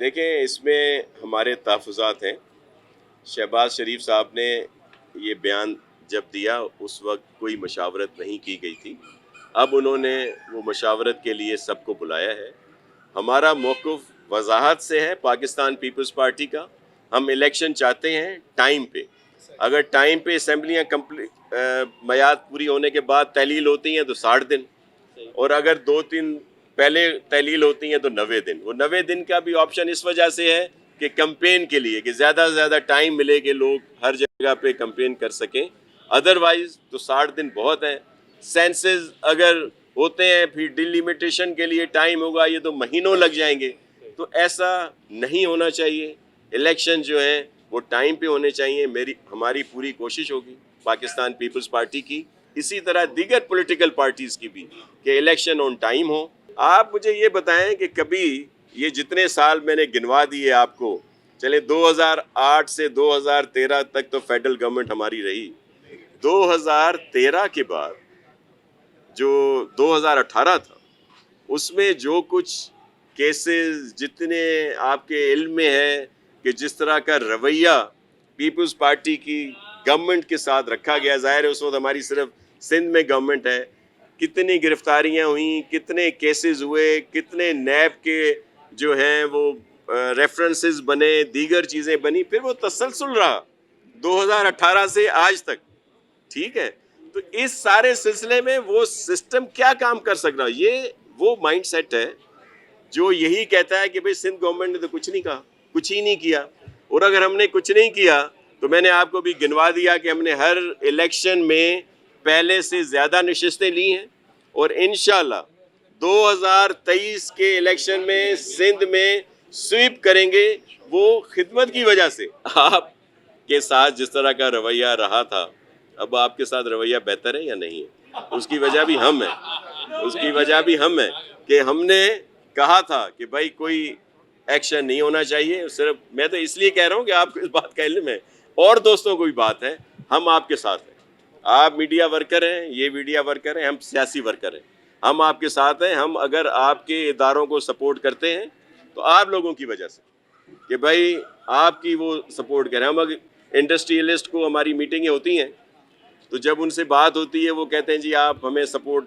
دیکھیں اس میں ہمارے تحفظات ہیں. شہباز شریف صاحب نے یہ بیان جب دیا اس وقت کوئی مشاورت نہیں کی گئی تھی. اب انہوں نے وہ مشاورت کے لیے سب کو بلایا ہے. ہمارا موقف وضاحت سے ہے پاکستان پیپلز پارٹی کا. ہم الیکشن چاہتے ہیں ٹائم پہ. اگر ٹائم پہ اسمبلیاں میعاد پوری ہونے کے بعد تحلیل ہوتی ہیں تو 60 دن، اور اگر 2-3 پہلے تحلیل ہوتی ہیں تو 90 دن. وہ 90 دن کا بھی آپشن اس وجہ سے ہے کہ کمپین کے لیے، کہ زیادہ سے زیادہ ٹائم ملے کہ لوگ ہر جگہ پہ کمپین کر سکیں. ادروائز تو 60 دن بہت ہیں. سینسز اگر ہوتے ہیں پھر ڈیلیمیٹیشن کے لیے ٹائم ہوگا، یہ تو مہینوں لگ جائیں گے. تو ایسا نہیں ہونا چاہیے. الیکشن جو ہیں وہ ٹائم پہ ہونے چاہیے. ہماری پوری کوشش ہوگی پاکستان پیپلز پارٹی کی، اسی طرح دیگر پولیٹیکل پارٹیز کی بھی، کہ الیکشن آن ٹائم ہو. آپ مجھے یہ بتائیں کہ کبھی یہ جتنے سال میں نے گنوا دیے آپ کو، چلے 2008 سے 2013 تک تو فیڈرل گورنمنٹ ہماری رہی. 2013 کے بعد جو 2018 تھا اس میں جو کچھ کیسز جتنے آپ کے علم میں ہے کہ جس طرح کا رویہ پیپلز پارٹی کی گورنمنٹ کے ساتھ رکھا گیا، ظاہر ہے اس وقت ہماری صرف سندھ میں گورنمنٹ ہے، کتنی گرفتاریاں ہوئیں، کتنے کیسز ہوئے، کتنے نیب کے جو ہیں وہ ریفرنسز بنے، دیگر چیزیں بنی، پھر وہ تسلسل رہا 2018 سے آج تک. ٹھیک ہے، تو اس سارے سلسلے میں وہ سسٹم کیا کام کر سک رہا؟ یہ وہ مائنڈ سیٹ ہے جو یہی کہتا ہے کہ بھئی سندھ گورنمنٹ نے تو کچھ نہیں کہا، کچھ ہی نہیں کیا. اور اگر ہم نے کچھ نہیں کیا تو میں نے آپ کو بھی گنوا دیا کہ ہم نے ہر الیکشن میں پہلے سے زیادہ نشستیں لی ہیں، اور انشاءاللہ 2023 کے الیکشن میں سندھ میں سویپ کریں گے. وہ خدمت کی وجہ سے آپ کے ساتھ جس طرح کا رویہ رہا تھا، اب آپ کے ساتھ رویہ بہتر ہے یا نہیں ہے؟ اس کی وجہ بھی ہم ہیں، اس کی وجہ بھی ہم ہیں کہ ہم نے کہا تھا کہ بھائی کوئی ایکشن نہیں ہونا چاہیے. صرف میں تو اس لیے کہہ رہا ہوں کہ آپ کو اس بات کا علم ہے، اور دوستوں کو بھی بات ہے. ہم آپ کے ساتھ ہیں. آپ میڈیا ورکر ہیں، یہ میڈیا ورکر ہیں، ہم سیاسی ورکر ہیں. ہم آپ کے ساتھ ہیں. ہم اگر آپ کے اداروں کو سپورٹ کرتے ہیں تو آپ لوگوں کی وجہ سے، کہ بھائی آپ کی وہ سپورٹ کریں. ہم اگر انڈسٹریلسٹ کو ہماری میٹنگیں ہوتی ہیں تو جب ان سے بات ہوتی ہے وہ کہتے ہیں جی آپ ہمیں سپورٹ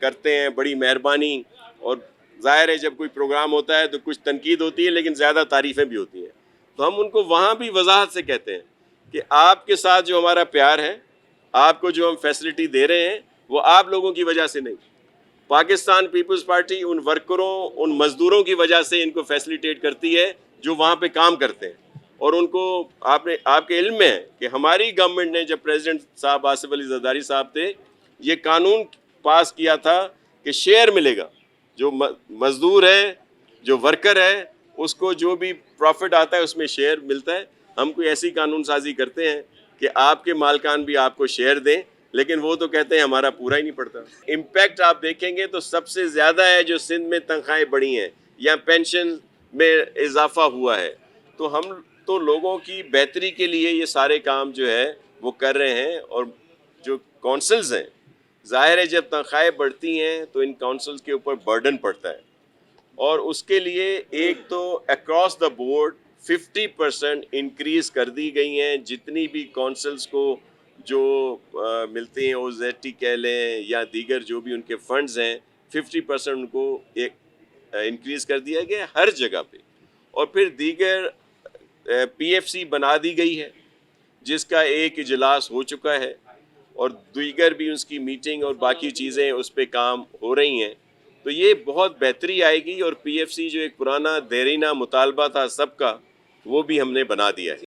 کرتے ہیں، بڑی مہربانی. اور ظاہر ہے جب کوئی پروگرام ہوتا ہے تو کچھ تنقید ہوتی ہے لیکن زیادہ تعریفیں بھی ہوتی ہیں. تو ہم ان کو وہاں بھی وضاحت سے کہتے ہیں کہ آپ کے ساتھ جو ہمارا پیار ہے، آپ کو جو ہم فیسلٹی دے رہے ہیں، وہ آپ لوگوں کی وجہ سے نہیں. پاکستان پیپلز پارٹی ان ورکروں، ان مزدوروں کی وجہ سے ان کو فیسلیٹیٹ کرتی ہے جو وہاں پہ کام کرتے ہیں. اور ان کو آپ کے علم میں ہے کہ ہماری گورنمنٹ نے، جب پریزیڈنٹ صاحب آصف علی زرداری صاحب تھے، یہ قانون پاس کیا تھا کہ شیئر ملے گا. جو مزدور ہے، جو ورکر ہے، اس کو جو بھی پروفٹ آتا ہے اس میں شیئر ملتا ہے. ہم کوئی ایسی قانون سازی کرتے ہیں کہ آپ کے مالکان بھی آپ کو شیئر دیں، لیکن وہ تو کہتے ہیں ہمارا پورا ہی نہیں پڑتا. امپیکٹ آپ دیکھیں گے تو سب سے زیادہ ہے جو سندھ میں تنخواہیں بڑھی ہیں یا پینشن میں اضافہ ہوا ہے. تو ہم تو لوگوں کی بہتری کے لیے یہ سارے کام جو ہے وہ کر رہے ہیں. اور جو کونسلز ہیں، ظاہر ہے جب تنخواہیں بڑھتی ہیں تو ان کونسلز کے اوپر برڈن پڑتا ہے، اور اس کے لیے ایک تو اکراس دا بورڈ 50% انکریز کر دی گئی ہیں. جتنی بھی کونسلز کو جو ملتے ہیں، او زیڈ ٹی کہہ لیں یا دیگر جو بھی ان کے فنڈز ہیں، 50% ان کو ایک انکریز کر دیا گیا ہر جگہ پہ. اور پھر دیگر پی ایف سی بنا دی گئی ہے جس کا ایک اجلاس ہو چکا ہے، اور دیگر بھی اس کی میٹنگ اور باقی چیزیں اس پہ کام ہو رہی ہیں. تو یہ بہت بہتری آئے گی. اور پی ایف سی جو ایک پرانا دیرینہ مطالبہ تھا سب کا، وہ بھی ہم نے بنا دیا ہے.